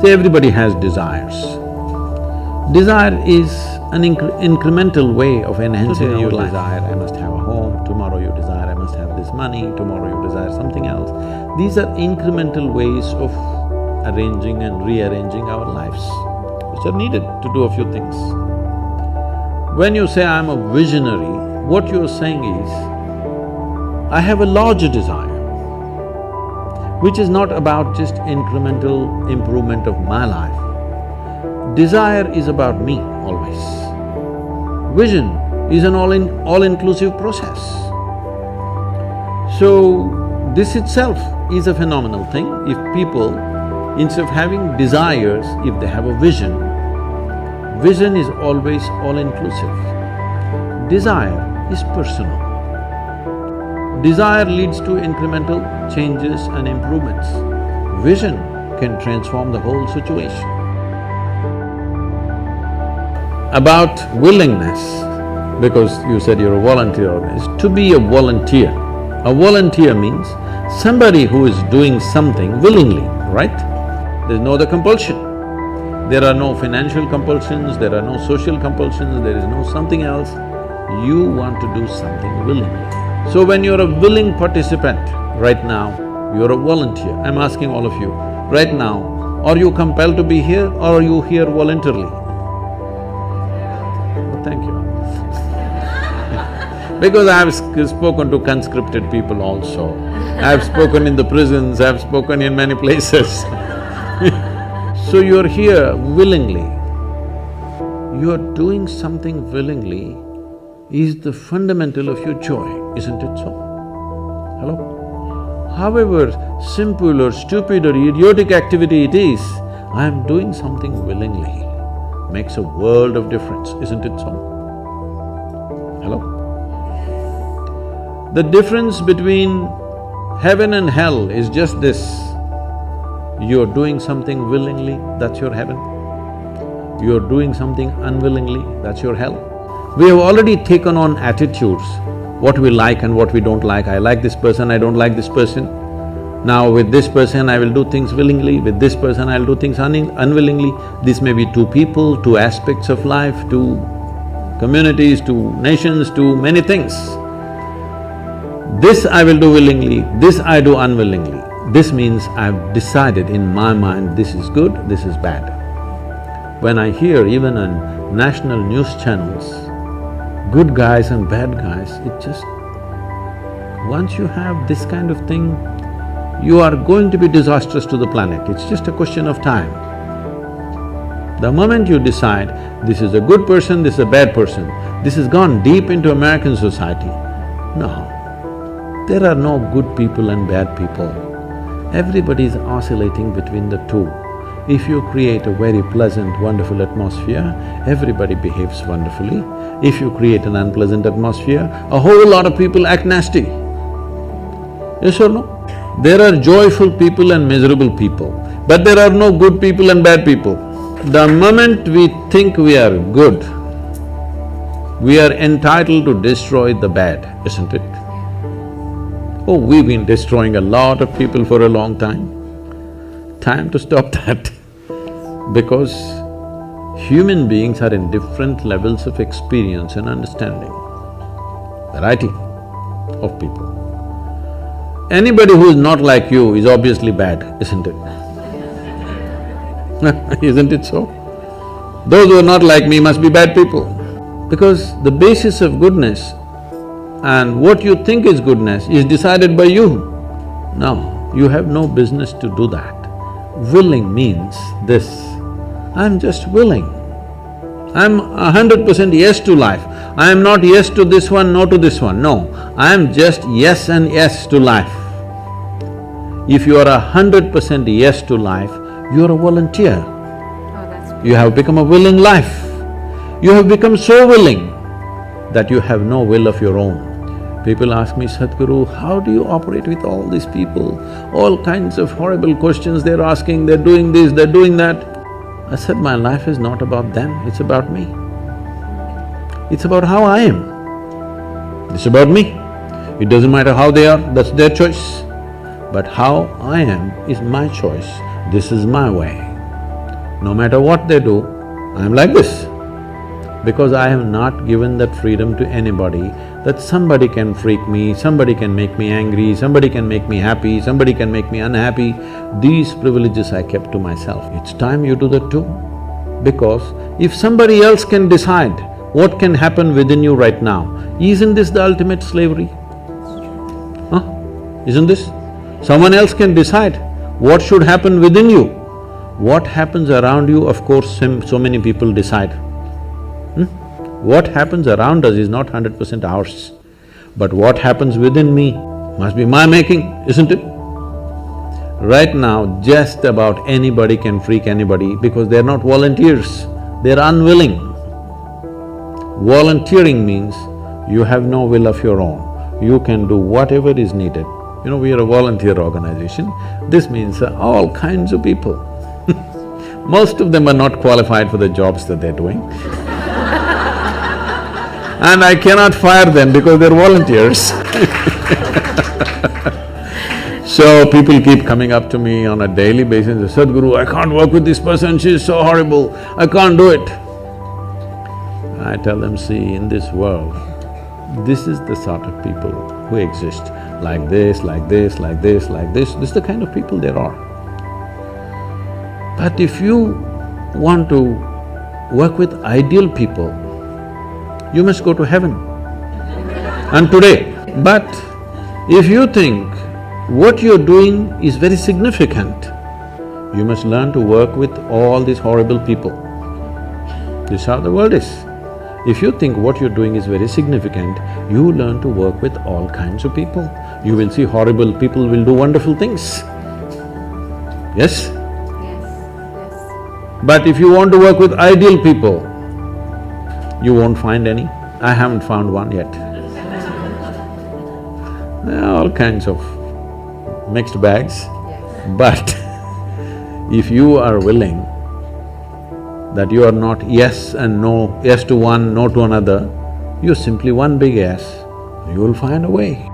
everybody has desires. Desire is an incremental way of enhancing our life. Desire, I must have a home, tomorrow you desire, I must have this money, tomorrow you desire something else. These are incremental ways of arranging and rearranging our lives, which are needed to do a few things. When you say, I'm a visionary, what you're saying is, I have a larger desire, which is not about just incremental improvement of my life. Desire is about me always. Vision is an all-inclusive process. So, this itself is a phenomenal thing. If people, instead of having desires, if they have a vision, vision is always all-inclusive. Desire is personal. Desire leads to incremental changes and improvements. Vision can transform the whole situation. About willingness, because you said you're a volunteer organization, to be a volunteer. A volunteer means somebody who is doing something willingly, right? There's no other compulsion. There are no financial compulsions, there are no social compulsions, there is no something else. You want to do something willingly. So when you're a willing participant, right now, you're a volunteer. I'm asking all of you, right now, are you compelled to be here or are you here voluntarily? Thank you. Because I've spoken to conscripted people also. I've spoken in the prisons, I've spoken in many places. So you're here willingly. You're doing something willingly is the fundamental of your joy, isn't it so? Hello? However simple or stupid or idiotic activity it is, I'm doing something willingly makes a world of difference, isn't it so? Hello? The difference between heaven and hell is just this: you're doing something willingly, that's your heaven. You're doing something unwillingly, that's your hell. We have already taken on attitudes, what we like and what we don't like. I like this person, I don't like this person. Now with this person I will do things willingly, with this person I'll do things unwillingly. This may be two people, two aspects of life, two communities, two nations, two many things. This I will do willingly, this I do unwillingly. This means I've decided in my mind, this is good, this is bad. When I hear even on national news channels, good guys and bad guys, it just… once you have this kind of thing, you are going to be disastrous to the planet, it's just a question of time. The moment you decide, this is a good person, this is a bad person, this has gone deep into American society. No, there are no good people and bad people. Everybody is oscillating between the two. If you create a very pleasant, wonderful atmosphere, everybody behaves wonderfully. If you create an unpleasant atmosphere, a whole lot of people act nasty. Yes or no? There are joyful people and miserable people, but there are no good people and bad people. The moment we think we are good, we are entitled to destroy the bad, isn't it? Oh, we've been destroying a lot of people for a long time. Time to stop that because human beings are in different levels of experience and understanding, variety of people. Anybody who is not like you is obviously bad, isn't it? Isn't it so? Those who are not like me must be bad people. Because the basis of goodness and what you think is goodness is decided by you. No, you have no business to do that. Willing means this, I'm just willing. I'm 100% yes to life. I am not yes to this one, no to this one, no. I am just yes and yes to life. If you are 100% yes to life, you are a volunteer. Oh, that's good. You have become a willing life. You have become so willing that you have no will of your own. People ask me, Sadhguru, how do you operate with all these people? All kinds of horrible questions they're asking, they're doing this, they're doing that. I said, my life is not about them, it's about me. It's about how I am. It's about me. It doesn't matter how they are, that's their choice. But how I am is my choice, this is my way. No matter what they do, I'm like this. Because I have not given that freedom to anybody that somebody can freak me, somebody can make me angry, somebody can make me happy, somebody can make me unhappy. These privileges I kept to myself. It's time you do that too. Because if somebody else can decide what can happen within you right now, isn't this the ultimate slavery? Huh? Isn't this? Someone else can decide what should happen within you. What happens around you, of course, so many people decide. What happens around us is not 100% ours. But what happens within me must be my making, isn't it? Right now, just about anybody can freak anybody because they're not volunteers, they're unwilling. Volunteering means you have no will of your own, you can do whatever is needed. You know, we are a volunteer organization, this means all kinds of people. Most of them are not qualified for the jobs that they're doing. And I cannot fire them because they're volunteers. So people keep coming up to me on a daily basis, Sadhguru, I can't work with this person, she's so horrible, I can't do it. I tell them, see, in this world, this is the sort of people who exist, like this, like this, like this, like this is the kind of people there are. But if you want to work with ideal people, you must go to heaven and today. But if you think what you're doing is very significant, you must learn to work with all these horrible people. This is how the world is. If you think what you're doing is very significant, you learn to work with all kinds of people. You will see horrible people will do wonderful things. Yes? Yes, yes. But if you want to work with ideal people, you won't find any. I haven't found one yet. There are all kinds of mixed bags. But if you are willing that you are not yes and no, yes to one, no to another, you're simply one big yes, you will find a way.